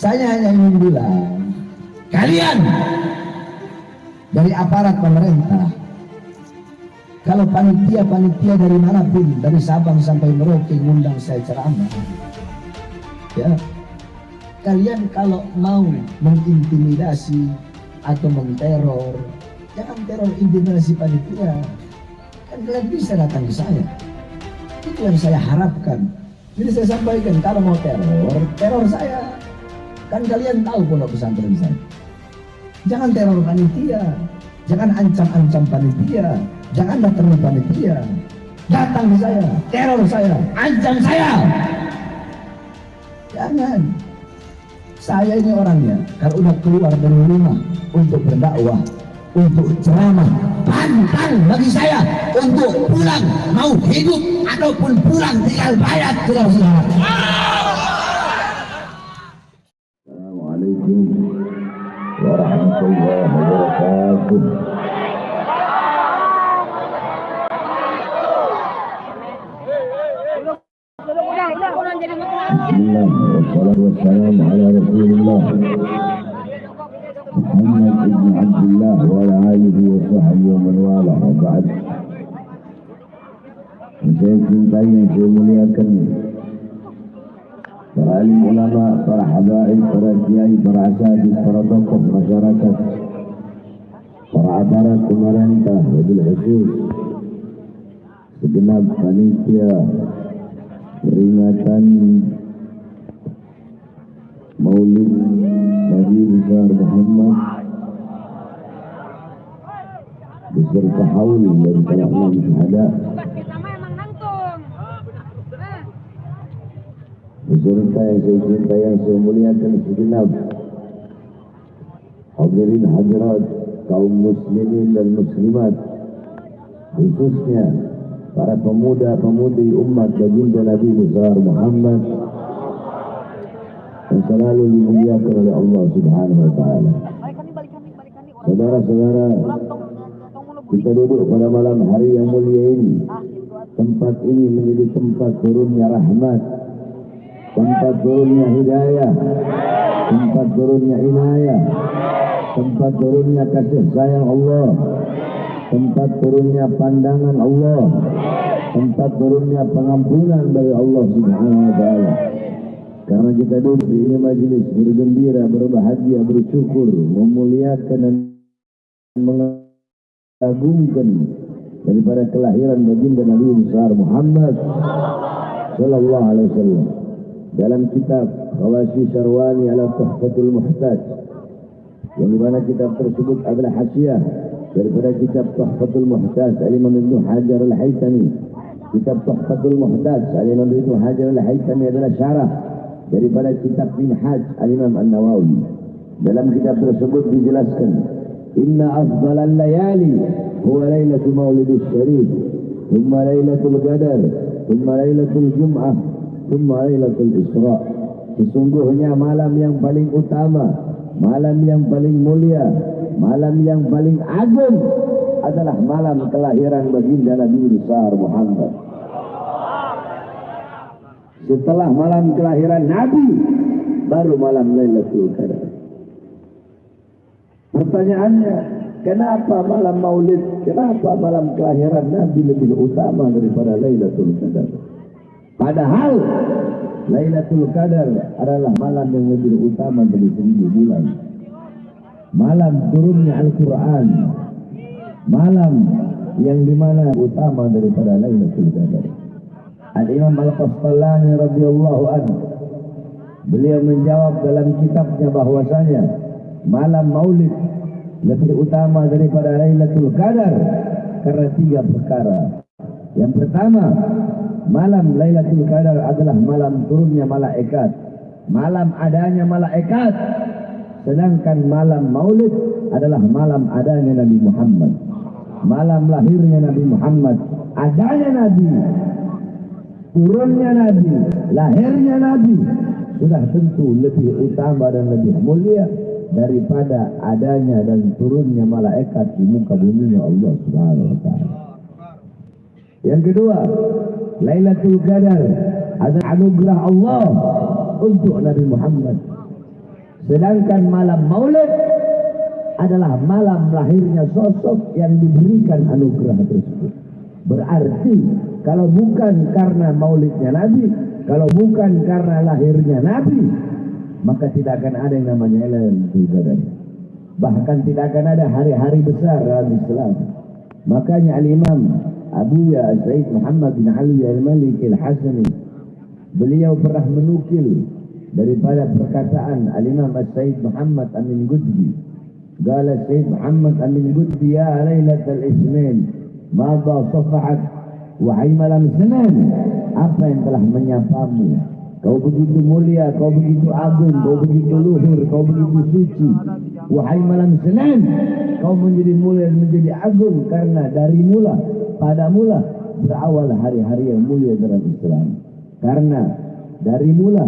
Saya hanya ingin bilang, kalian dari aparat pemerintah, kalau panitia dari manapun, dari Sabang sampai Merauke ngundang saya ceramah, ya, kalian kalau mau mengintimidasi atau menteror, jangan teror intimidasi panitia. Kan kalian bisa datang ke saya. Itu yang saya harapkan. Jadi saya sampaikan, kalau mau teror saya. Kan kalian tahu pondok pesantren saya. Jangan teror panitia, jangan ancam-ancam panitia, jangan datang ke panitia. Datang ke saya, teror saya, ancam saya. Jangan. Saya ini orangnya, kalau udah keluar dari rumah untuk berdakwah, untuk ceramah, pantang bagi saya untuk pulang, mau hidup ataupun pulang tinggal bayar, saudara-saudara. Assalamualaikum warahmatullahi wabarakatuh. Wassalatu wassalamu ala Rasulillah Muhammad ibn Abdullah wa ala alihi wa sahbihi wa man wala, wa ba'd. Saya cintai yang saya muliakan para alim ulama, para habaib, para kiai, para asatidz, para tokoh masyarakat, para aparat pemerintah, wabil khusus segenap panitia peringatan Maulid Nabi besar Muhammad beserta haul dari para ulama syuhada, beserta yang saya cintai yang saya muliakan segenap hadirin hadirat kaum muslimin dan muslimat, khususnya para pemuda-pemudi umat baginda Nabi besar Muhammad yang selalu dimuliakan oleh Allah Subhanahu wa taala. Saudara-saudara, kita duduk pada malam hari yang mulia ini. Tempat ini menjadi tempat turunnya rahmat, tempat turunnya hidayah, tempat turunnya inayah, tempat turunnya kasih sayang Allah, tempat turunnya pandangan Allah, tempat turunnya pengampunan dari Allah Subhanahu wa taala. Karena kita duduk di ini majelis bergembira, berbahagia, bersyukur, memuliakan dan mengagungkan daripada kelahiran baginda Nabi besar Muhammad sallallahu alaihi wasallam. Dalam kitab Khawashi Syarwani ala Tuhfatul Muhtaj, yang dimana kitab tersebut adalah hasyiah daripada kitab Tuhfatul Muhtaj Al-Imam Ibnu Hajar Al-Haytami. Kitab Tuhfatul Muhtaj Al-Imam Ibnu Hajar Al-Haytami adalah syarah daripada kitab Minhaj Al-Imam An-Nawawi. Dalam kitab tersebut dijelaskan, inna afdalal layali huwa lailatul maulidus syarif, thumma lailatul qadar, thumma lailatul jum'ah, thumma lailatul isra. Sesungguhnya malam yang paling utama, malam yang paling mulia, malam yang paling agung adalah malam kelahiran baginda Nabi besar Muhammad. Setelah malam kelahiran Nabi, baru malam Lailatul Qadar. Pertanyaannya, kenapa malam Maulid, kenapa malam kelahiran Nabi lebih utama daripada Lailatul Qadar? Padahal Lailatul Qadar adalah malam yang lebih utama dari 1000 bulan. Malam turunnya Al-Quran, malam yang dimana utama daripada Lailatul Qadar. Al-Imam Al-Qastalani radhiyallahu anhu, beliau menjawab dalam kitabnya bahwasanya malam Maulid lebih utama daripada Lailatul Qadar karena 3 perkara. Yang pertama, malam Lailatul Qadar adalah malam turunnya malaikat, malam adanya malaikat. Sedangkan malam Maulid adalah malam adanya Nabi Muhammad, malam lahirnya Nabi Muhammad, adanya Nabi, turunnya Nabi, lahirnya Nabi, sudah tentu lebih utama dan lebih mulia daripada adanya dan turunnya malaikat di muka bumi Allah Subhanahu wa taala. Yang kedua, Lailatul Qadar adalah anugerah Allah untuk Nabi Muhammad. Sedangkan malam Maulid adalah malam lahirnya sosok yang diberikan anugerah tersebut. Berarti kalau bukan karena maulidnya Nabi, kalau bukan karena lahirnya Nabi, maka tidak akan ada yang namanya Lailatul. Bahkan tidak akan ada hari-hari besar dalam Islam. Makanya Al-Imam Abuya Sayyid Muhammad bin Ali Al-Malik Al-Hasani, beliau pernah menukil daripada perkataan Al-Imam Sayyid Muhammad Amin Gudbi. Qala Sayyid Muhammad Amin Gudbi, ya Lailatul Isnin, madha safa'at, wahai malam Senin, apa yang telah menyapamu? Kau begitu mulia, kau begitu agung, kau begitu luhur, kau begitu suci. Wahai malam Senin, kau menjadi mulia dan menjadi agung karena dari mula, pada mula berawal hari-hari yang mulia dalam Islam. Karena dari mula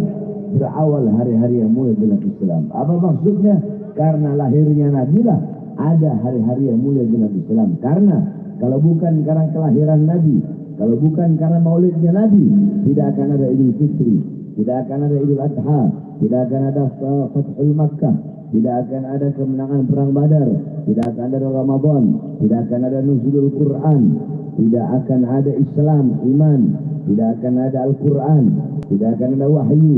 berawal hari-hari yang mulia dalam Islam. Apa maksudnya? Karena lahirnya Nabi lah ada hari-hari yang mulia dalam Islam. Karena kalau bukan karena kelahiran Nabi, kalau bukan karena maulidnya Nabi, tidak akan ada Idul Fitri, tidak akan ada Idul Adha, tidak akan ada Fathul Makkah, tidak akan ada kemenangan perang Badar, tidak akan ada Ramadan, tidak akan ada nuzulul Quran, tidak akan ada Islam, iman, tidak akan ada Al-Quran, tidak akan ada wahyu,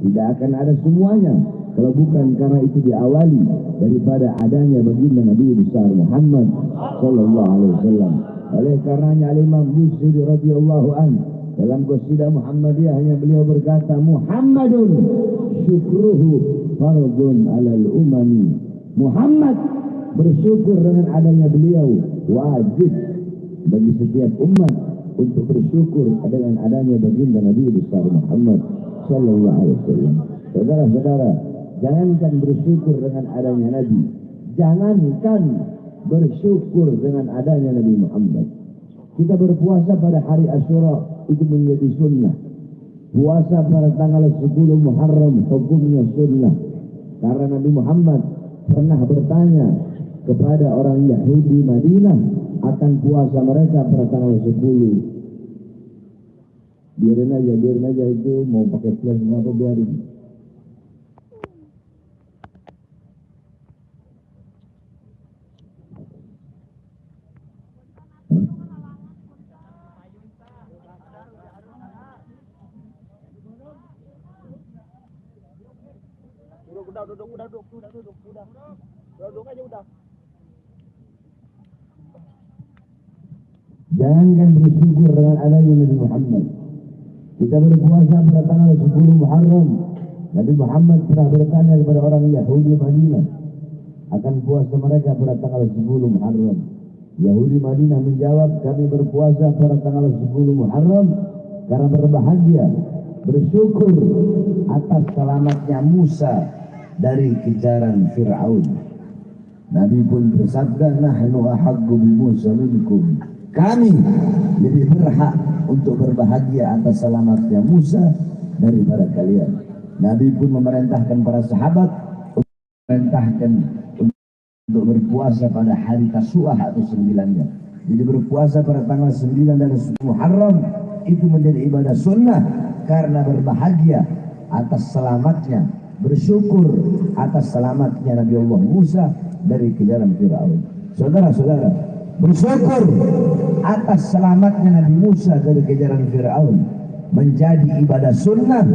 tidak akan ada semuanya. Kalau bukan karena itu diawali daripada adanya baginda Nabi besar Muhammad sallallahu alaihi wasallam. Oleh karenanya Imam Busiri radhiyallahu an dalam qasidah Muhammadiyah hanya beliau berkata, Muhammadun syukruhu fardun alal umami. Muhammad bersyukur dengan adanya beliau wajib bagi setiap umat untuk bersyukur dengan adanya baginda Nabi besar Muhammad sallallahu alaihi wasallam. Saudara-saudara, jangankan bersyukur dengan adanya Nabi, jangankan bersyukur dengan adanya Nabi Muhammad. Kita berpuasa pada hari Asyura itu menjadi sunnah. Puasa pada tanggal 10 Muharram hukumnya sunnah. Karena Nabi Muhammad pernah bertanya kepada orang Yahudi Madinah akan puasa mereka pada tanggal 10. Biarin aja itu mau pakai flash apa biarin. Duduk aja udah. Jangan bersyukur dengan adanya Nabi Muhammad. Kita berpuasa pada tanggal 10 Muharram. Nabi Muhammad pernah bertanya kepada orang Yahudi Madinah akan puasa mereka pada tanggal 10 Muharram. Yahudi Madinah menjawab, kami berpuasa pada tanggal 10 Muharram karena berbahagia, bersyukur atas selamatnya Musa dari kejaran Fir'aun. Nabi pun bersabda, nahnu ahaggu bi Musa minkum. Kami lebih berhak untuk berbahagia atas selamatnya Musa daripada kalian. Nabi pun memerintahkan para sahabat untuk berpuasa pada hari Tasu'ah atau 9-nya. Jadi berpuasa pada tanggal 9 dan 10 Muharram itu menjadi ibadah sunnah karena berbahagia atas selamatnya, bersyukur atas selamatnya Nabi Allah Musa dari kejaran Fir'aun. Saudara-saudara, bersyukur atas selamatnya Nabi Musa dari kejaran Fir'aun menjadi ibadah sunnah.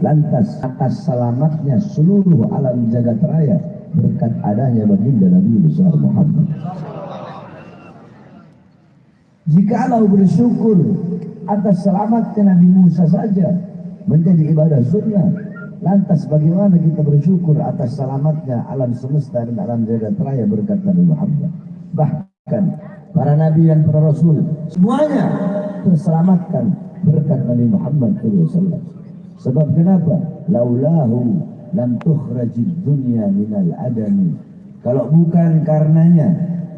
Lantas atas selamatnya seluruh alam jagat raya berkat adanya baginda Nabi besar Muhammad. Jikalau bersyukur atas selamatnya Nabi Musa saja menjadi ibadah sunnah, lantas bagaimana kita bersyukur atas selamatnya alam semesta dan alam jagat raya berkat Nabi Muhammad. Bahkan para nabi dan para rasul semuanya terselamatkan berkat Nabi Muhammad SAW. Sebab kenapa? Laulahu lam tukhrajid dunya minal adami. Kalau bukan karenanya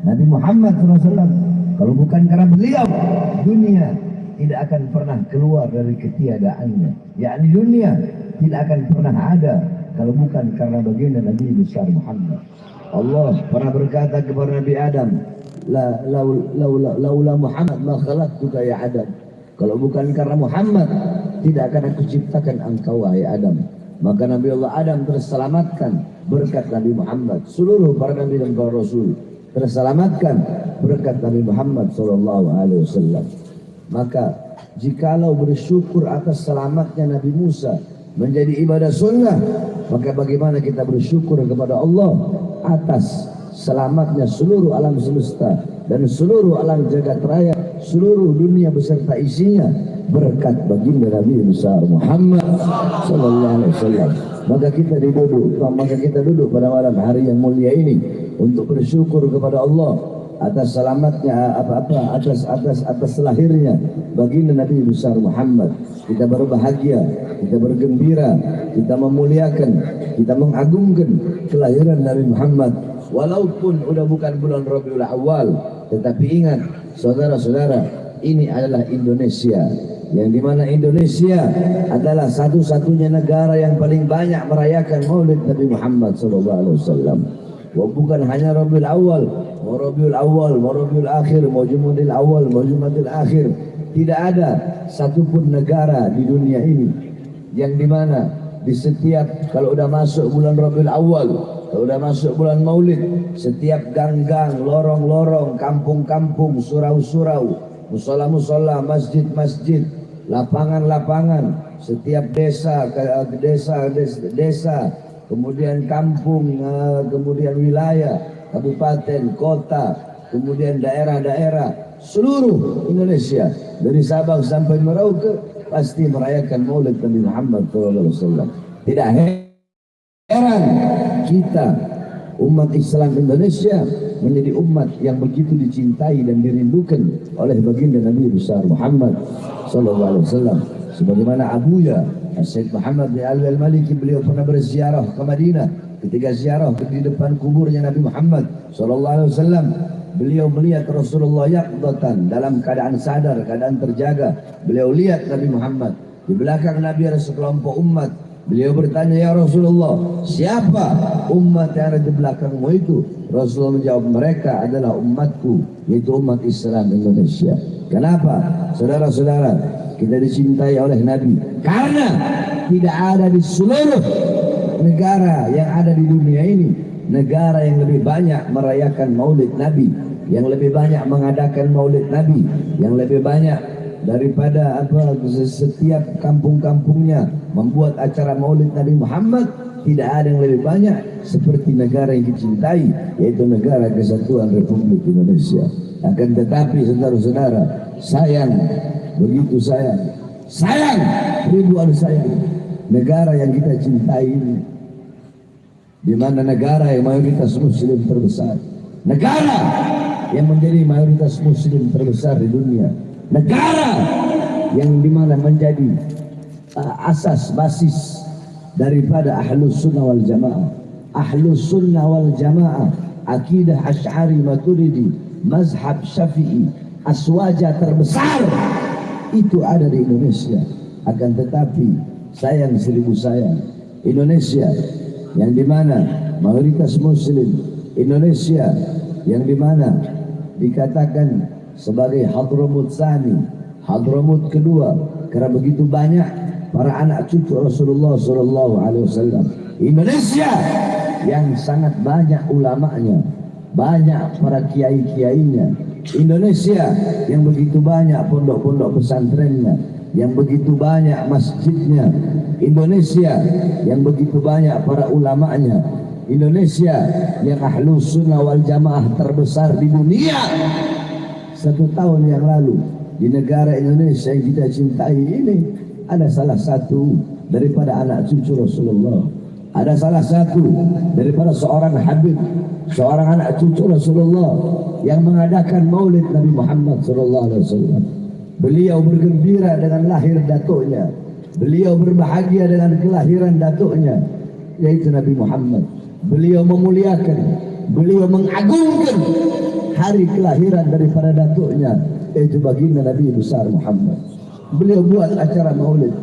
Nabi Muhammad SAW, kalau bukan karena beliau, dunia tidak akan pernah keluar dari ketiadaannya. Yakni dunia tidak akan pernah ada kalau bukan karena baginda Nabi besar Muhammad. Allah pernah berkata kepada Nabi Adam, laula Muhammad ma khalaqtuka ya Adam. Kalau bukan karena Muhammad tidak akan aku ciptakan engkau wahai Adam. maka Nabi Allah Adam terselamatkan berkat Nabi Muhammad. Seluruh para nabi dan para rasul terselamatkan berkat Nabi Muhammad SAW. Maka jikalau bersyukur atas selamatnya Nabi Musa menjadi ibadah sunnah, maka bagaimana kita bersyukur kepada Allah atas selamatnya seluruh alam semesta dan seluruh alam jagat raya, seluruh dunia beserta isinya berkat baginda Nabi besar Muhammad sallallahu alaihi wasallam. Maka kita duduk pada malam hari yang mulia ini untuk bersyukur kepada Allah atas selamatnya atas lahirnya baginda Nabi besar Muhammad. Kita berbahagia, kita bergembira, kita memuliakan, kita mengagungkan kelahiran Nabi Muhammad. Walaupun udah bukan bulan Rabiul Awal, tetapi ingat saudara-saudara, ini adalah Indonesia, yang dimana Indonesia adalah satu-satunya negara yang paling banyak merayakan Maulid Nabi Muhammad SAW. Bukan hanya Rabiul Awal, mau Rabiul Awal, mau Rabiul Akhir, mau Jumadil Awal, mau Jumadil Akhir, tidak ada satupun negara di dunia ini yang dimana di setiap kalau udah masuk bulan Rabiul Awal, kalau udah masuk bulan Maulid, setiap gang-gang, lorong-lorong, kampung-kampung, surau-surau, musola-musola, masjid-masjid, lapangan-lapangan, setiap desa, kemudian kampung, kemudian wilayah, kabupaten, kota, kemudian daerah-daerah, seluruh Indonesia dari Sabang sampai Merauke pasti merayakan Maulid Nabi Muhammad SAW. Tidak heran kita umat Islam Indonesia menjadi umat yang begitu dicintai dan dirindukan oleh baginda Nabi besar Muhammad SAW. Sebagaimana Abuya Syekh Muhammad bin Ali Al-Maliki, beliau pernah berziarah ke Madinah. Ketika ziarah di depan kuburnya Nabi Muhammad SAW, beliau melihat Rasulullah yaqdatan, dalam keadaan sadar, keadaan terjaga. Beliau lihat Nabi Muhammad. Di belakang Nabi ada sekelompok umat. Beliau bertanya, ya Rasulullah, siapa umat yang ada di belakangmu itu? Rasulullah menjawab, mereka adalah umatku, yaitu umat Islam Indonesia. Kenapa? Saudara-saudara, kita dicintai oleh Nabi karena tidak ada di seluruh negara yang ada di dunia ini negara yang lebih banyak merayakan Maulid Nabi, yang lebih banyak mengadakan Maulid Nabi, yang lebih banyak daripada setiap kampung-kampungnya membuat acara Maulid Nabi Muhammad. Tidak ada yang lebih banyak seperti negara yang dicintai, yaitu negara Kesatuan Republik Indonesia. Akan tetapi saudara-saudara, sayang, begitu sayang, ribuan sayang, negara yang kita cintai ini, di mana negara yang mayoritas muslim terbesar, negara yang menjadi mayoritas muslim terbesar di dunia, negara yang dimana menjadi asas basis daripada Ahlus Sunnah wal Jamaah. Ahlus Sunnah wal Jamaah, akidah Asy'ari Maturidi, mazhab Syafi'i, aswaja terbesar itu ada di Indonesia. Akan tetapi sayang seribu sayang, Indonesia yang dimana mayoritas muslim, Indonesia yang dimana dikatakan sebagai Hadramut Tsani, Hadramut kedua, karena begitu banyak para anak cucu Rasulullah SAW. Indonesia yang sangat banyak ulamanya, banyak para kiai-kiainya. Indonesia yang begitu banyak pondok-pondok pesantrennya, yang begitu banyak masjidnya. Indonesia yang begitu banyak para ulamanya. Indonesia yang Ahlus Sunnah wal Jamaah terbesar di dunia. 1 tahun yang lalu di negara Indonesia yang kita cintai ini, ada salah satu daripada anak cucu Rasulullah, ada salah satu daripada seorang Habib, seorang anak cucu Rasulullah yang mengadakan Maulid Nabi Muhammad SAW. Beliau bergembira dengan lahir datuknya, beliau berbahagia dengan kelahiran datuknya, yaitu Nabi Muhammad. Beliau memuliakan, beliau mengagungkan hari kelahiran daripada datuknya, yaitu baginda Nabi besar Muhammad. Beliau buat acara Maulid,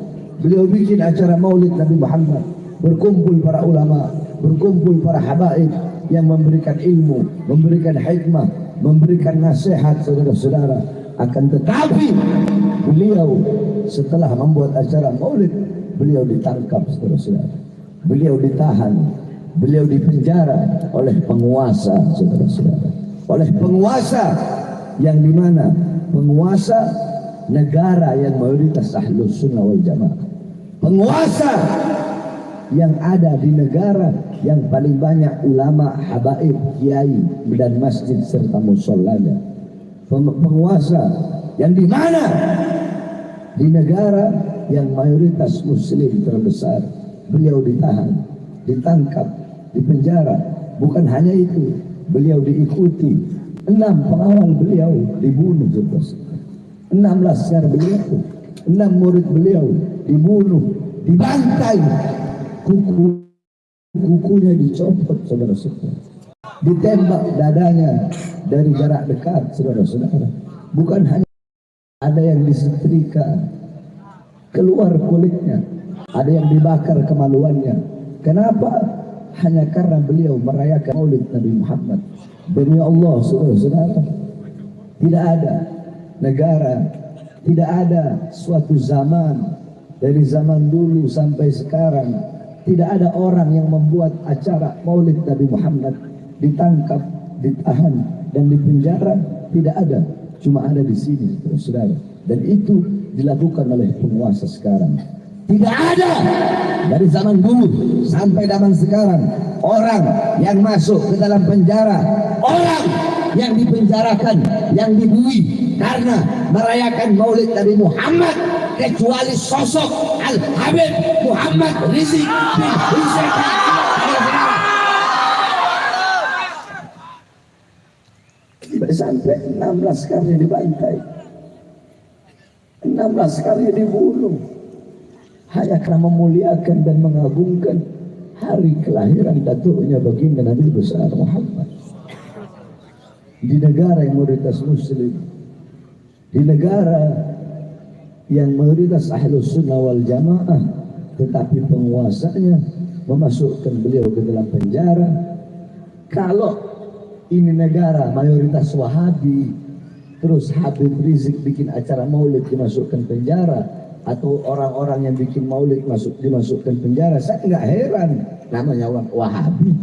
beliau bikin acara Maulid Nabi Muhammad. Berkumpul para ulama, berkumpul para habaib yang memberikan ilmu, memberikan hikmah, memberikan nasihat saudara-saudara. Akan tetapi beliau setelah membuat acara Maulid, beliau ditangkap saudara-saudara. beliau ditahan, beliau dipenjara oleh penguasa, saudara-saudara. Oleh penguasa yang dimana penguasa negara yang mayoritas Ahlus Sunnah wal Jamaah. Penguasa yang ada di negara yang paling banyak ulama, habaib, kiai dan masjid serta mushollanya. Penguasa yang di mana di negara yang mayoritas muslim terbesar, beliau ditahan, ditangkap, dipenjara. Bukan hanya itu, beliau diikuti 6 pengawal beliau dibunuh, 6 laskar beliau, 6 murid beliau dibunuh, dibantai, kukunya dicopot, saudara-saudara, ditembak dadanya dari jarak dekat, saudara-saudara. Bukan hanya ada yang disetrika keluar kulitnya, ada yang dibakar kemaluannya. Kenapa? Hanya karena beliau merayakan Maulid Nabi Muhammad. Demi Allah, saudara-saudara, tidak ada negara, tidak ada suatu zaman dari zaman dulu sampai sekarang, tidak ada orang yang membuat acara Maulid Nabi Muhammad ditangkap, ditahan dan dipenjara. Tidak ada, cuma ada di sini, saudara. Dan itu dilakukan oleh penguasa sekarang. Tidak ada dari zaman dulu sampai zaman sekarang orang yang masuk ke dalam penjara, orang yang dipenjarakan, yang dibui karena merayakan Maulid Nabi Muhammad, kecuali sosok Al-Habib Muhammad Rizik bin Hussein. Sampai 16 kali dibantai, 16 kali dibunuh, hanya karena memuliakan dan mengagungkan hari kelahiran datuknya baginda Nabi besar Muhammad. Di negara yang mayoritas muslim, di negara yang mayoritas Ahlus Sunnah wal Jamaah, tetapi penguasanya memasukkan beliau ke dalam penjara. Kalau ini negara mayoritas Wahabi, terus Habib Rizik bikin acara Maulid dimasukkan penjara, atau orang-orang yang bikin Maulid dimasukkan penjara, saya nggak heran, namanya orang Wahabi.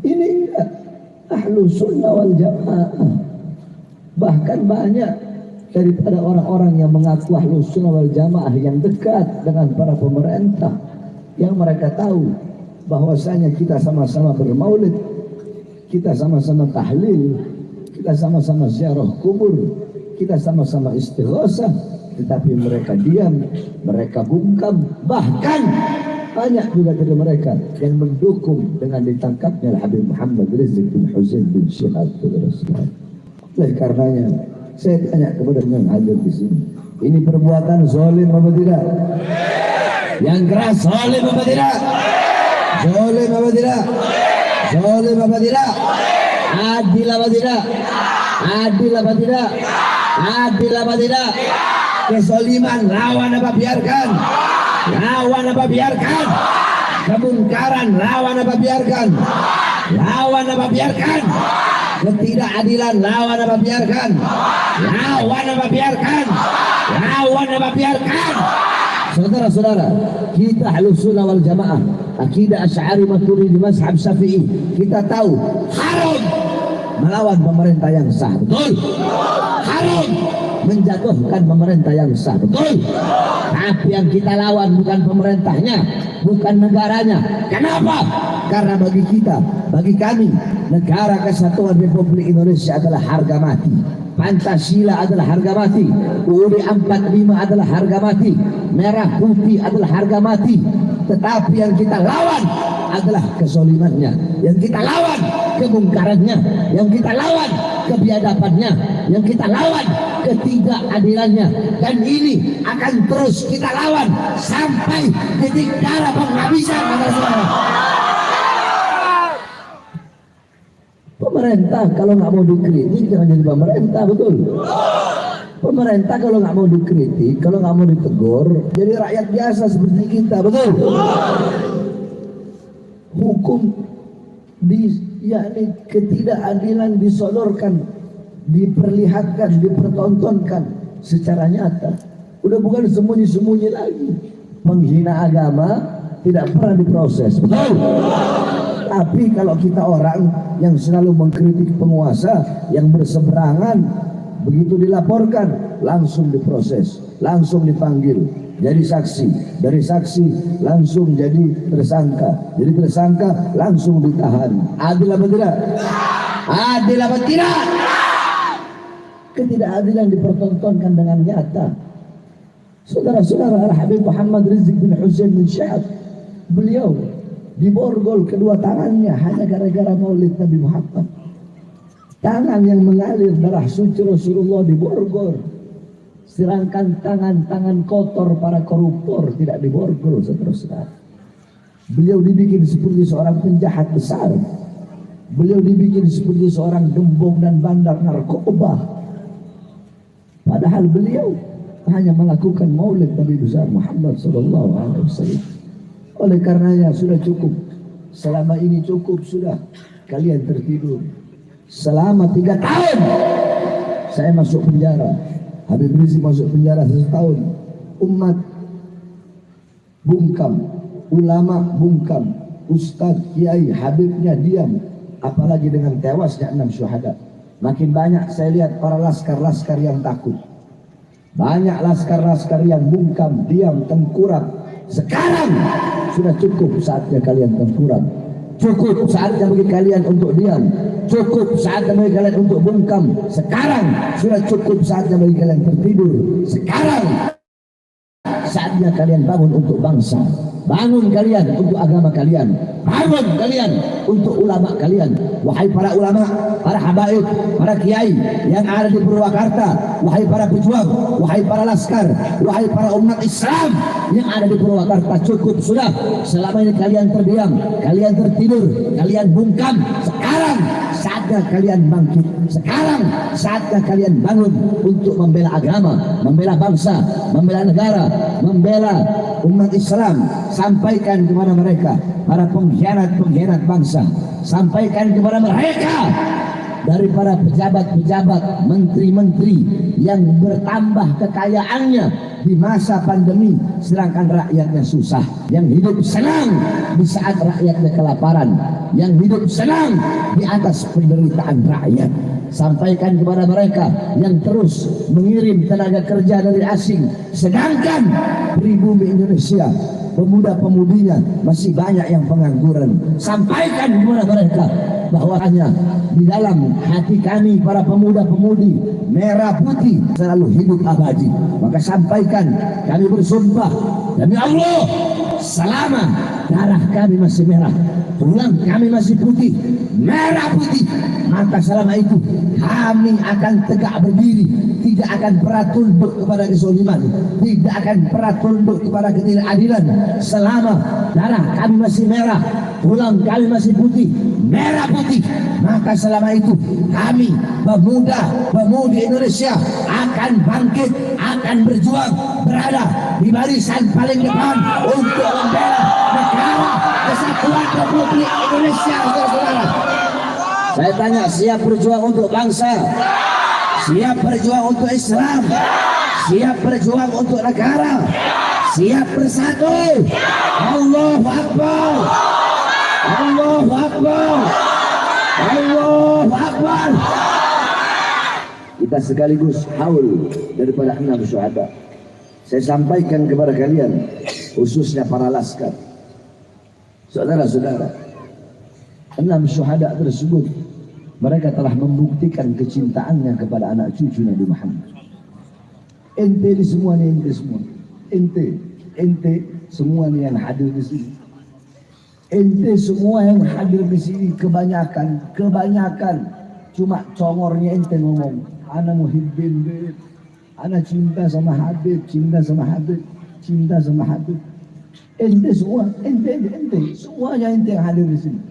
Ini enggak, Ahlus Sunnah wal Jamaah. Bahkan banyak daripada orang-orang yang mengaku Ahlus Sunnah wal Jamaah yang dekat dengan para pemerintah, yang mereka tahu bahwasanya kita sama-sama bermaulid, kita sama-sama tahlil, kita sama-sama ziarah kubur, kita sama-sama istighosah, tetapi mereka diam, mereka bungkam. Bahkan banyak juga dari mereka yang mendukung dengan ditangkapnya Habib Muhammad Rizik bin Hussein bin Syekh Abdul Rahman. Oleh karenanya saya tanya kepada yang hadir di sini, ini perbuatan zalim apa tidak? Yang keras, zalim apa tidak? Zalim apa tidak? Zalim apa tidak? Adil apa tidak? Adil apa tidak? Adil apa tidak? Kezaliman lawan apa biarkan? Lawan apa biarkan? Kemungkaran lawan apa biarkan? Lawan apa biarkan? Ketidakadilan lawan apa biarkan? Lawan apa biarkan? Lawan apa biarkan? Saudara-saudara, kita Ahlus Sunnah wal Jamaah, akidah Asy'ari Maturidi mazhab Syafi'i, kita tahu haram melawan pemerintah yang sah, betul? Haram menjatuhkan pemerintah yang sah, betul? Tapi yang kita lawan bukan pemerintahnya, bukan negaranya. Kenapa? Karena bagi kita, bagi kami, negara kesatuan Republik Indonesia adalah harga mati. Pancasila adalah harga mati, UUD 45 adalah harga mati, merah putih adalah harga mati. Tetapi yang kita lawan adalah kezalimannya, yang kita lawan kemungkarannya, yang kita lawan kebiadabannya, yang kita lawan ketidakadilannya. Dan ini akan terus kita lawan sampai titik darah penghabisan, saudara-saudara. Pemerintah kalau nggak mau dikritik jangan jadi pemerintah, betul? Pemerintah kalau nggak mau dikritik, kalau nggak mau ditegur, jadi rakyat biasa seperti kita, betul? Hukum yakni ketidakadilan disodorkan, diperlihatkan, dipertontonkan secara nyata. Udah bukan sembunyi-sembunyi lagi. Penghina agama, tidak pernah diproses. Betul. Tapi kalau kita orang yang selalu mengkritik penguasa yang berseberangan, begitu dilaporkan langsung diproses, langsung dipanggil jadi saksi, dari saksi langsung jadi tersangka, jadi tersangka langsung ditahan. Adil apa tidak? Adil apa tidak? Ketidakadilan dipertontonkan dengan nyata. Saudara-saudara, Al-Habib Muhammad Rizieq bin Husain bin Syihab, beliau diborgol kedua tangannya hanya gara-gara maulid Nabi Muhammad. Tangan yang mengalir darah suci Rasulullah diborgol. Sedangkan tangan-tangan kotor para koruptor tidak diborgol, saudara-saudara. Beliau dibikin seperti seorang penjahat besar. Beliau dibikin seperti seorang gembong dan bandar narkoba. Padahal beliau hanya melakukan maulid Nabi besar Muhammad sallallahu alaihi wasallam. Oleh karenanya sudah cukup. Selama ini cukup sudah. Kalian tertidur. Selama 3 tahun saya masuk penjara. Habib Rizieq masuk penjara 1 tahun. Umat bungkam, ulama bungkam, ustaz, kiai, habibnya diam. Apalagi dengan tewasnya 6 syuhada. Makin banyak saya lihat para laskar-laskar yang takut. Banyak laskar-laskar yang bungkam, diam, tengkurap. Sekarang sudah cukup saatnya kalian tengkurap. Cukup saatnya bagi kalian untuk diam. Cukup saatnya bagi kalian untuk bungkam. Sekarang sudah cukup saatnya bagi kalian tertidur. Sekarang saatnya kalian bangun untuk bangsa. Bangun kalian untuk agama kalian. Bangun kalian untuk ulama kalian. Wahai para ulama, para habaib, para kiai yang ada di Purwakarta, wahai para pejuang, wahai para laskar, wahai para umat Islam yang ada di Purwakarta, cukup sudah. Selama ini kalian terdiam, kalian tertidur, kalian bungkam. Sekarang saatnya kalian bangkit. Sekarang saatnya kalian bangun untuk membela agama, membela bangsa, membela negara, membela umat Islam. Sampaikan kepada mereka, para pengkhianat-pengkhianat bangsa. Sampaikan kepada mereka dari para pejabat-pejabat, menteri-menteri yang bertambah kekayaannya di masa pandemi, sedangkan rakyatnya susah. Yang hidup senang di saat rakyatnya kelaparan, yang hidup senang di atas penderitaan rakyat. Sampaikan kepada mereka yang terus mengirim tenaga kerja dari asing, sedangkan pribumi Indonesia, pemuda-pemudinya masih banyak yang pengangguran. Sampaikan kepada mereka bahwasanya di dalam hati kami para pemuda-pemudi merah putih selalu hidup abadi. Maka sampaikan, kami bersumpah demi Allah, selama darah kami masih merah, tulang kami masih putih, merah putih, maka selama itu kami akan tegak berdiri, tidak akan pernah tunduk kepada kezaliman, tidak akan pernah tunduk kepada ketidakadilan. Selama darah kami masih merah, tulang kami masih putih, merah putih, maka selama itu kami pemuda-pemudi Indonesia akan bangkit, akan berjuang, berada di barisan paling depan untuk membela negara kesatuan Republik Indonesia. Saudara-saudara, saya tanya, siap berjuang untuk bangsa? Siap berjuang untuk Islam? Siap berjuang untuk negara? Siap bersatu? Allahu Akbar! Allahu Akbar! Allahu Akbar! Kita sekaligus haul daripada 6 syuhada. Saya sampaikan kepada kalian, khususnya para laskar. Saudara-saudara, 6 syuhada tersebut, mereka telah membuktikan kecintaannya kepada anak cucu Nabi Muhammad. Ente di semua nih, ente semua. Ente semua nih yang hadir di sini. Ente semua yang hadir di sini kebanyakan cuma congornya ente ngomong, ana muhibbin bid, ana cinta sama Habib, cinta sama Habib, cinta sama Habib. Ente semua, ente semuanya ente yang hadir di sini.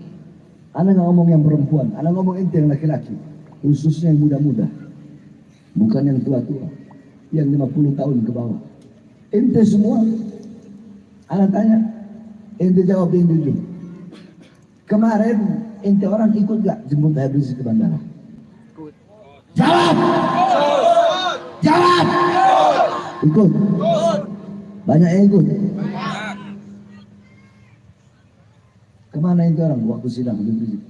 Ana nggak ngomong yang perempuan, ana ngomong ente yang laki-laki, khususnya yang muda-muda, bukan yang tua-tua, yang 50 tahun ke bawah. Ente semua, ana tanya, ente jawab yang jujur. Kemarin ente orang ikut gak jemput Habib Rizieq ke bandara? Jawab! Jawab! Ikut? Banyak yang ikut? Kemana itu orang waktu sidang Habib Rizik?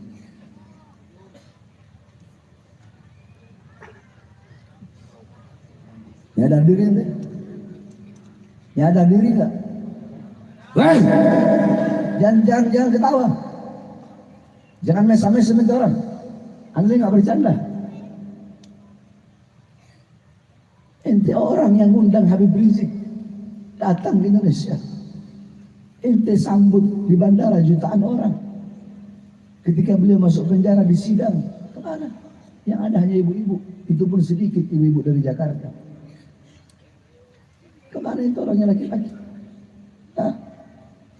Nyadar diri ente? Nyadar diri enggak? Woi, jangan ketawa. Jangan mes-mes sama orang. Anda nggak bercanda. Ente orang yang undang Habib Rizik datang ke Indonesia. Ente sambut di bandara jutaan orang. Ketika beliau masuk penjara di sidang, kemana? Yang ada hanya ibu-ibu. Itu pun sedikit ibu-ibu dari Jakarta. Kemana itu orangnya laki-laki?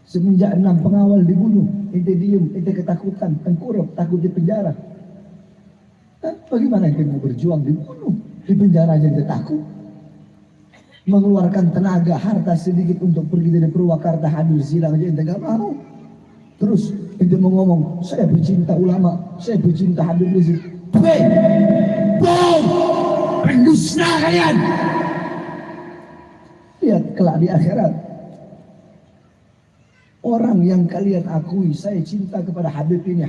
Semenjak 6 pengawal dibunuh, ente diem, ente ketakutan, tengkurap, takut di penjara. Bagaimana ente mau berjuang dibunuh? Di penjara aja ente takut. Mengeluarkan tenaga, harta sedikit untuk pergi dari Purwakarta hadir sidang aja ente gak mau. Terus ente mau ngomong, saya pecinta ulama, saya pecinta Habib Rizik. Pendusta kalian. Lihat kelak di akhirat. Orang yang kalian akui, saya cinta kepada Habib ini.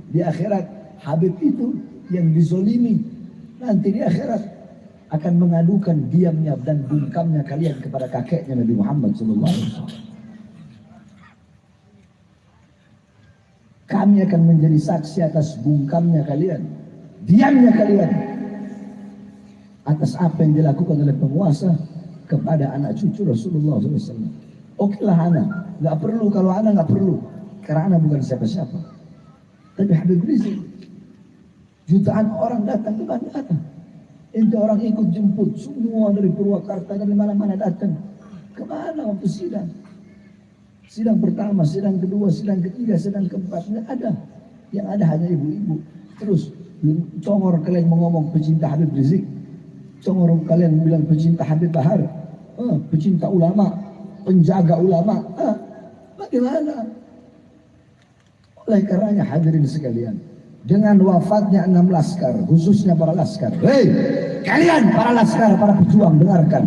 Di akhirat, Habib itu yang dizolimi. Nanti di akhirat akan mengadukan diamnya dan bungkamnya kalian kepada kakeknya Nabi Muhammad SAW. Kami akan menjadi saksi atas bungkamnya kalian, diamnya kalian, atas apa yang dilakukan oleh penguasa kepada anak cucu Rasulullah SAW. Oke lah anak, nggak perlu, kalau anak nggak perlu, karena anak bukan siapa-siapa. Tapi Habib Rizik, jutaan orang datang ke bandara. Ente orang ikut jemput semua dari Purwakarta, dari mana-mana datang. Kemana waktu sidang? Sidang pertama, sidang kedua, sidang ketiga, sidang keempat, nggak ada. Yang ada hanya ibu-ibu. Terus congor kalian ngomong pecinta Habib Rizik, congor kalian bilang pecinta Habib Bahar, pecinta ulama, penjaga ulama. Bagaimana? Oleh karenanya hadirin sekalian, dengan wafatnya 6 laskar, khususnya para laskar. Hei, kalian para laskar, para pejuang, dengarkan.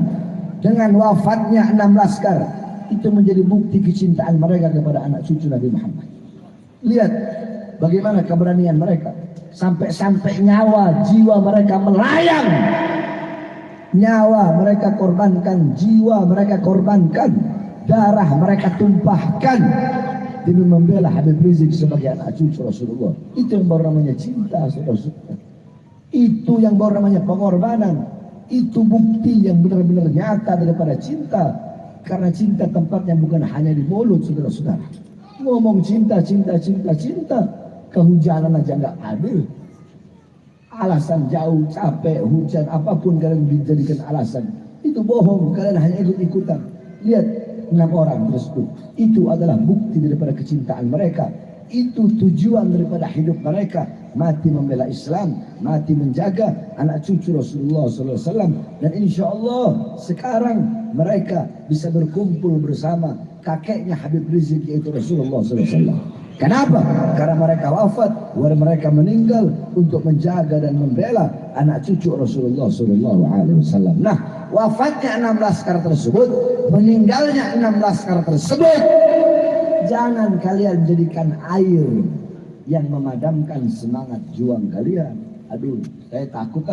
Dengan wafatnya 6 laskar, itu menjadi bukti kecintaan mereka kepada anak cucu Nabi Muhammad. Lihat bagaimana keberanian mereka. Sampai-sampai nyawa, jiwa mereka melayang. Nyawa mereka korbankan, jiwa mereka korbankan, darah mereka tumpahkan demi membela Habib Rizik sebagai anak cucu Rasulullah. Itu yang baru namanya cinta, saudara-saudara. Itu yang baru namanya pengorbanan. Itu bukti yang benar-benar nyata daripada cinta. Karena cinta tempatnya bukan hanya di mulut, saudara-saudara. Ngomong cinta, kehujanan aja nggak ada. Alasan jauh, capek, hujan, apapun kalian dijadikan alasan. Itu bohong, kalian hanya ikut-ikutan. Lihat 6 orang tersebut. Itu adalah bukti daripada kecintaan mereka. Itu tujuan daripada hidup mereka. Mati membela Islam, mati menjaga anak cucu Rasulullah SAW. Dan insya Allah sekarang mereka bisa berkumpul bersama kakeknya Habib Rizik, yaitu Rasulullah SAW. Kenapa? Karena mereka wafat, mereka meninggal untuk menjaga dan membela anak cucu Rasulullah SAW. Nah, wafatnya 6 laskar tersebut, meninggalnya 6 laskar tersebut, jangan kalian jadikan air yang memadamkan semangat juang kalian. Aduh, saya takut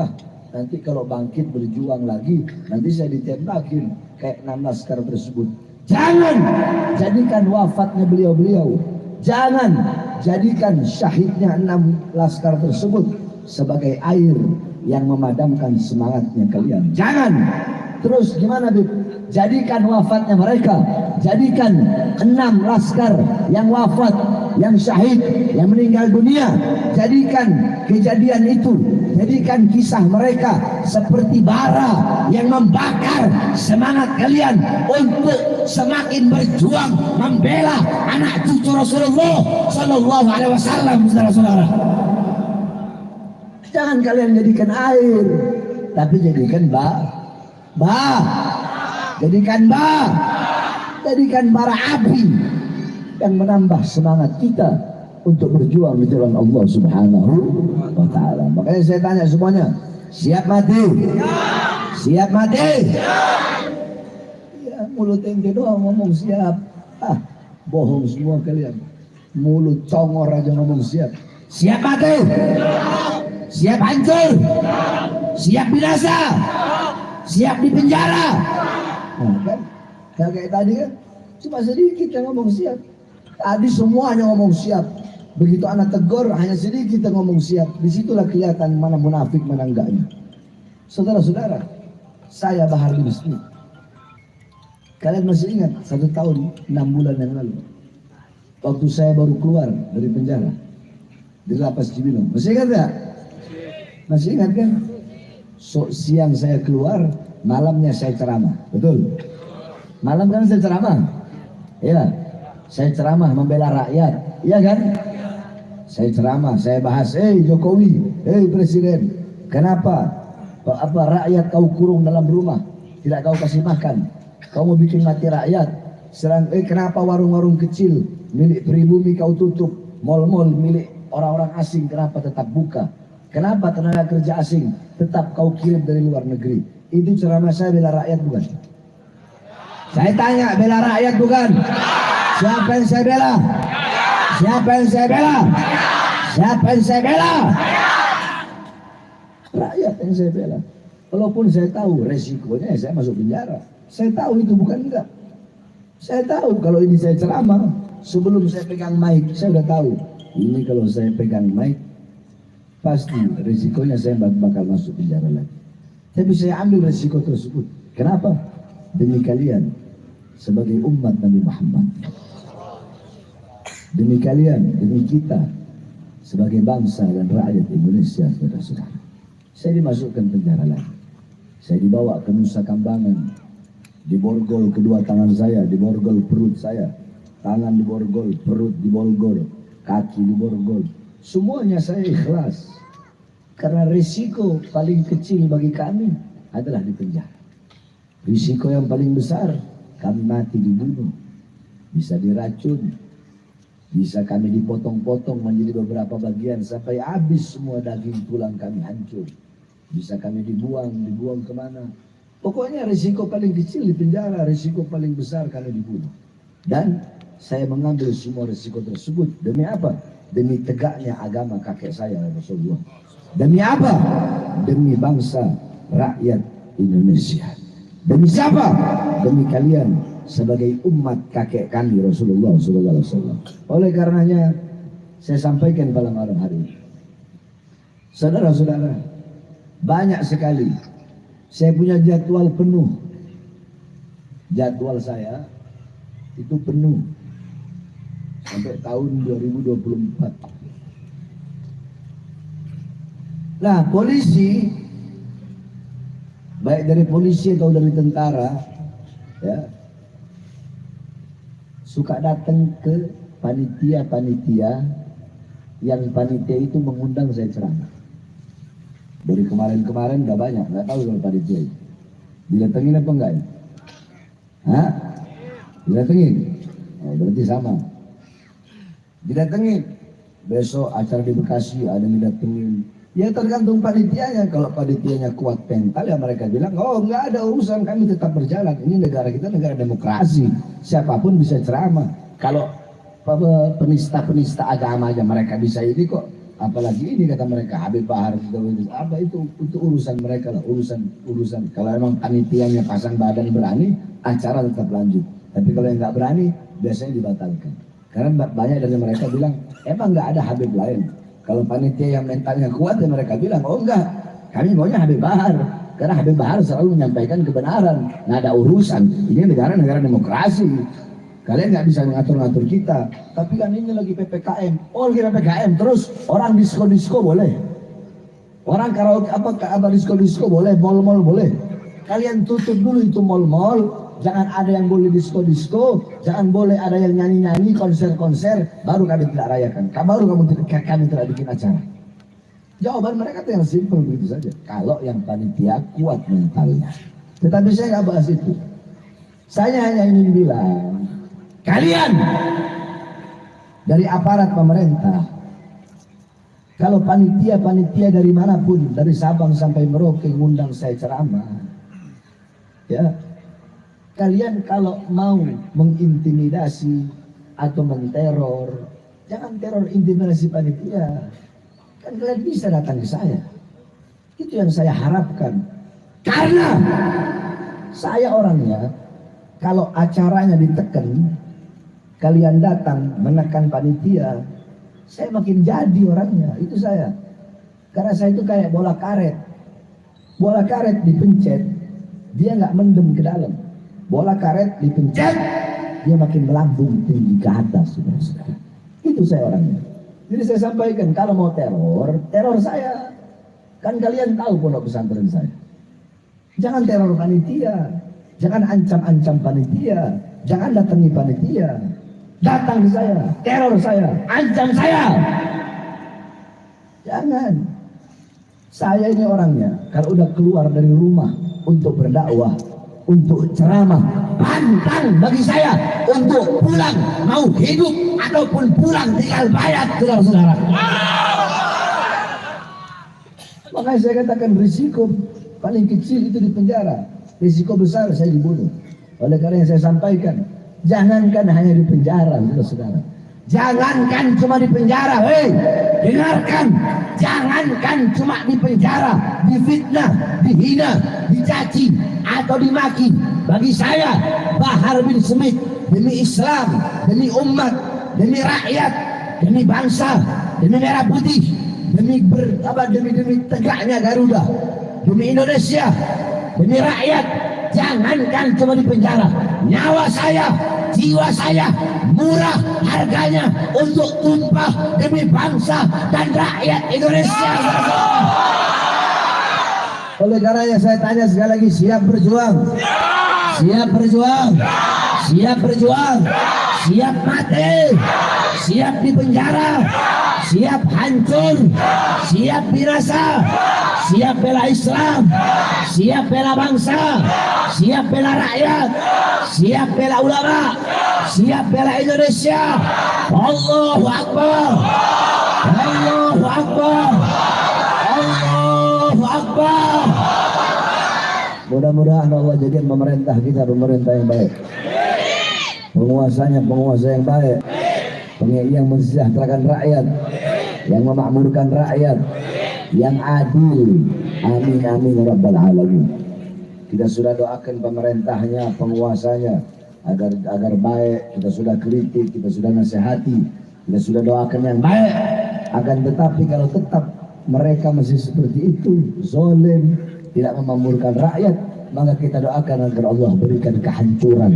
nanti kalau bangkit berjuang lagi, nanti saya ditembakin kayak 6 laskar tersebut. Jangan jadikan wafatnya beliau-beliau, jangan jadikan syahidnya 6 laskar tersebut sebagai air yang memadamkan semangatnya kalian. Jangan. Terus gimana, Bib? Jadikan wafatnya mereka, jadikan 6 laskar yang wafat, yang syahid, yang meninggal dunia, jadikan kejadian itu, jadikan kisah mereka seperti bara yang membakar semangat kalian untuk semakin berjuang membela anak cucu Rasulullah Sallallahu Alaihi Wasallam, saudara-saudara. Jangan kalian jadikan air, tapi jadikan jadikan bara api yang menambah semangat kita untuk berjuang di jalan Allah Subhanahu wa Ta'ala. Makanya saya tanya semuanya, siap mati? Siap mati? Ya, mulut ente doang ngomong siap. Bohong semua kalian. Mulut congor aja ngomong siap. Siap mati, siap hancur, siap binasa, siap di penjara. Nah, kan kayak tadi kan cuma sedikit yang ngomong siap. Tadi semuanya ngomong siap. Begitu anak tegur hanya sedikit yang ngomong siap. Disitulah kelihatan mana munafik mana enggaknya. Saudara-saudara, saya Bahar bin Smith. Kalian masih ingat 1 tahun 6 bulan yang lalu, waktu saya baru keluar dari penjara di lapas Cibinong. Masih ingat gak? Masih ingat kan? Siang saya keluar, malamnya saya ceramah. Betul? Malam kan saya ceramah? Iya. Saya ceramah membela rakyat. Iya kan? Saya ceramah, saya bahas, Jokowi, Presiden, kenapa? Apa rakyat kau kurung dalam rumah, tidak kau kasih makan, kau mau bikin mati rakyat. Kenapa warung-warung kecil milik pribumi kau tutup, mal-mal milik orang-orang asing kenapa tetap buka? Kenapa tenaga kerja asing tetap kau kirim dari luar negeri? Itu ceramah saya bela rakyat bukan? Saya tanya, bela rakyat bukan? Siapa yang saya bela? Siapa yang saya bela? Siapa yang saya bela? Rakyat yang saya bela. Walaupun saya tahu resikonya saya masuk penjara. Saya tahu itu bukan enggak. Saya tahu kalau ini saya ceramah, sebelum saya pegang mic, saya udah tahu. Ini kalau saya pegang mic, pasti resikonya saya bakal masuk penjara lagi. Tapi saya ambil resiko tersebut. Kenapa? Demi kalian sebagai umat Nabi Muhammad. Demi kalian, demi kita sebagai bangsa dan rakyat Indonesia, saudara-saudara. Saya dimasukkan penjara lagi. Saya dibawa ke Nusa Kambangan, diborgol kedua tangan saya, diborgol perut saya, tangan diborgol, perut diborgol, kaki diborgol. Semuanya saya ikhlas. Karena risiko paling kecil bagi kami adalah di penjara. Risiko yang paling besar, kami mati dibunuh, bisa diracun, bisa kami dipotong-potong menjadi beberapa bagian sampai habis semua daging tulang kami hancur. Bisa kami dibuang kemana. Pokoknya risiko paling kecil di penjara, risiko paling besar kami dibunuh. Dan saya mengambil semua risiko tersebut. Demi apa? Demi tegaknya agama kakek saya Rasulullah. Demi apa? Demi bangsa, rakyat Indonesia. Demi siapa? Demi kalian sebagai umat kakek kami Rasulullah SAW. Oleh karenanya saya sampaikan pada malam hari ini, saudara-saudara, banyak sekali saya punya jadwal penuh. Jadwal saya itu penuh sampai tahun 2024. Nah, polisi, baik dari polisi atau dari tentara, ya, suka datang ke panitia-panitia yang panitia itu mengundang saya ceramah. Dari kemarin-kemarin udah banyak, nggak tahu kalau panitia itu didatengin apa enggak ya? Hah? Didatengin? Oh, berarti sama. Didatengin. Besok acara di Bekasi ada yang didatengin. Ya tergantung panitianya. Kalau panitianya kuat mental ya mereka bilang, oh nggak ada urusan, kami tetap berjalan. Ini negara kita negara demokrasi, siapapun bisa ceramah. Kalau penista-penista agama aja mereka bisa ini kok, apalagi ini kata mereka Habib Bahar apa itu urusan mereka lah, urusan. Kalau emang panitianya pasang badan berani, acara tetap lanjut. Tapi kalau yang nggak berani biasanya dibatalkan. Karena banyak dari mereka bilang emang nggak ada Habib lain. Kalau panitia yang mentalnya kuat ya mereka bilang, oh enggak, kami maunya Habib Bahar. Karena Habib Bahar selalu menyampaikan kebenaran, nggak ada urusan. Ini negara demokrasi. Kalian nggak bisa ngatur-ngatur kita. Tapi kan ini lagi PPKM. Oh lagi PPKM, terus orang disko-disko boleh. Orang karaoke apa disko-disko boleh, mall-mall boleh. Kalian tutup dulu itu mall-mall. Jangan ada yang boleh disko-disko, jangan boleh ada yang nyanyi-nyanyi, konser-konser, baru kami tidak rayakan. Baru kami tidak bikin acara. Jawaban mereka itu yang simpel begitu saja. Kalau yang panitia kuat mentalnya. Tetapi saya nggak bahas itu. Saya hanya ingin bilang, kalian dari aparat pemerintah, kalau panitia-panitia dari manapun, dari Sabang sampai Merauke ngundang saya ceramah, ya. Kalian kalau mau mengintimidasi atau menteror Jangan teror intimidasi panitia. Kan kalian bisa datang ke saya. Itu yang saya harapkan. Karena saya orangnya, kalau acaranya ditekan, kalian datang menekan panitia, saya makin jadi orangnya. Itu saya. Karena saya itu kayak bola karet. Bola karet dipencet, dia nggak mendem ke dalam. Bola karet dipencet, dia makin melambung tinggi ke atas, saudara-saudara. Itu saya orangnya. Jadi saya sampaikan, kalau mau teror, teror saya. Kan kalian tahu pondok pesantren saya. Jangan teror panitia, jangan ancam-ancam panitia, jangan datangi panitia. Datang ke saya, teror saya, ancam saya. Jangan. Saya ini orangnya, kalau udah keluar dari rumah untuk berdakwah, untuk ceramah, pantang bagi saya untuk pulang, mau hidup ataupun pulang tinggal bayar, saudara-saudara. Makanya saya katakan risiko paling kecil itu di penjara, risiko besar saya dibunuh. Oleh karena yang saya sampaikan, jangankan hanya di penjara, saudara-saudara. Jangankan cuma di penjara, hei, dengarkan. Jangankan cuma di penjara, difitnah, dihina, dicaci, atau dimaki. Bagi saya, Bahar bin Smith, demi Islam, demi umat, demi rakyat, demi bangsa, demi merah putih, demi tegaknya Garuda, demi Indonesia, demi rakyat, jangankan cuma di penjara, nyawa saya, jiwa saya murah harganya untuk tumpah demi bangsa dan rakyat Indonesia. Oleh karenanya saya tanya sekali lagi, siap berjuang? Siap berjuang? Siap berjuang? Siap mati? Siap di penjara? Siap hancur? Siap binasa? Siap bela Islam? Siap bela bangsa? Siap bela rakyat? Siap bela ulama? Siap bela Indonesia? Allahu Akbar! Allahu Akbar! Allahu Akbar! Mudah-mudahan Allah jadikan pemerintah kita pemerintah yang baik. Penguasanya penguasa yang baik. Yang mensejahterakan rakyat, yang memakmurkan rakyat, yang adil. Amin amin ya rabbal alamin. Kita sudah doakan pemerintahnya, penguasanya agar baik. Kita sudah kritik, kita sudah nasihati, kita sudah doakan yang baik. Akan tetapi kalau tetap mereka masih seperti itu, zalim, tidak memakmurkan rakyat, maka kita doakan agar Allah berikan kehancuran.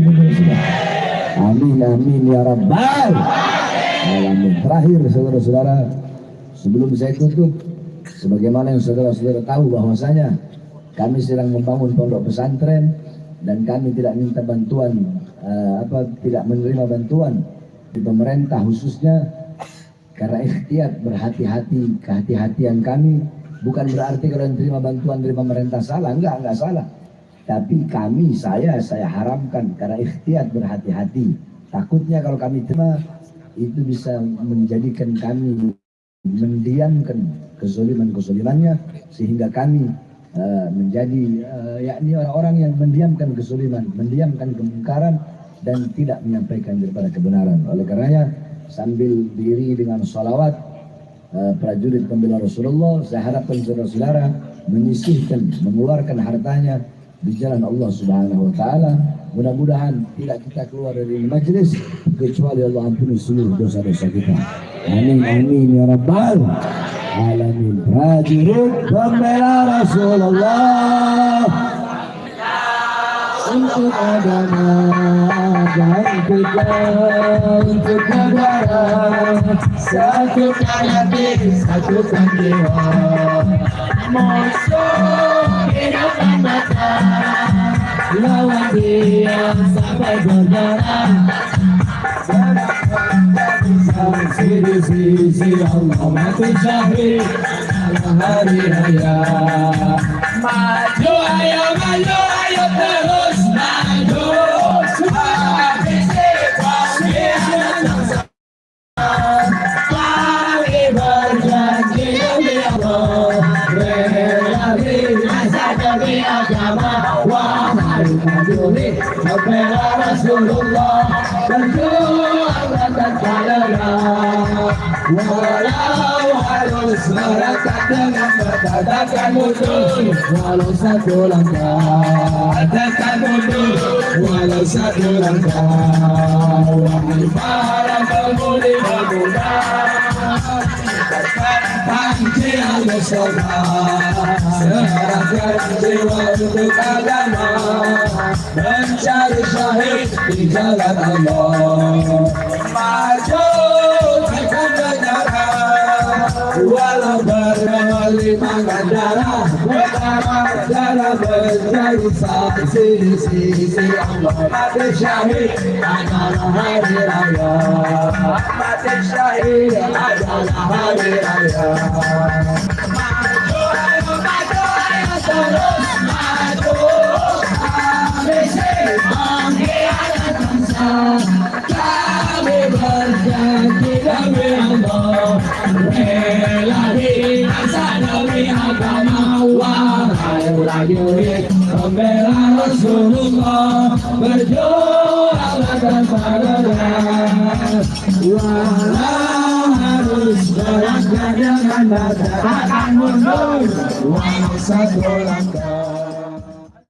Amin amin ya rabbal alamin. Terakhir saudara-saudara, sebelum saya tutup, sebagaimana yang saudara-saudara tahu bahwasanya kami sedang membangun pondok pesantren dan kami tidak minta bantuan, tidak menerima bantuan di pemerintah khususnya karena ikhtiar berhati-hati. Kehati-hatian kami bukan berarti kalau menerima bantuan dari pemerintah salah, enggak salah. Tapi kami, saya haramkan karena ikhtiar berhati-hati. Takutnya kalau kami terima itu bisa menjadikan kami mendiamkan kezaliman-kezalimannya sehingga kami menjadi yakni orang-orang yang mendiamkan kezaliman, mendiamkan kemungkaran dan tidak menyampaikan daripada kebenaran. Oleh karenanya sambil diri dengan salawat prajurit pembela Rasulullah, saya harapkan saudara-saudara menyisihkan, mengeluarkan hartanya di jalan Allah Subhanahu wa taala. Mudah-mudahan tidak kita keluar dari majlis kecuali Allah ampuni seluruh dosa-dosa kita. Amin amin ya rabbal alamin. Prajurit pembela Rasulullah, untuk agama dan kita, untuk negara, satukan hati, satukan jiwa. Musuh hidupkan mata, lawan dia sampai berdarah. Sisi Allah mati syahid dalam hari raya. Maju ayo maju ayo terus maju. Kami berjanji demi Allah, rela binasa demi agama. Wahai prajurit pembela Rasulullah, berjuang dan rela. walau harus melangkah dengan berkatakan mundur, walau satu langkah katakan mundur, walau satu langkah. Wahai para pemudi pemuda, panci al-Mustafa, serahkan jiwa untuk agama, mencari syahid di jalan Allah. Maju tekan negara, walau berlimpah darah, betapa darah menjadi saksi di sisi Allah. Mati syahid adalah hari raya, mati syahid adalah hari raya. Maju ayo terus maju, ambisi mengkhianat bangsa. Kami berjanji demi Allah, rela binasa demi agama. Wahai prajurit pembela Rasulullah, berjuanglah tanpa lelah, walau harus berangkat dengan berkatakan mundur, walau satu langkah.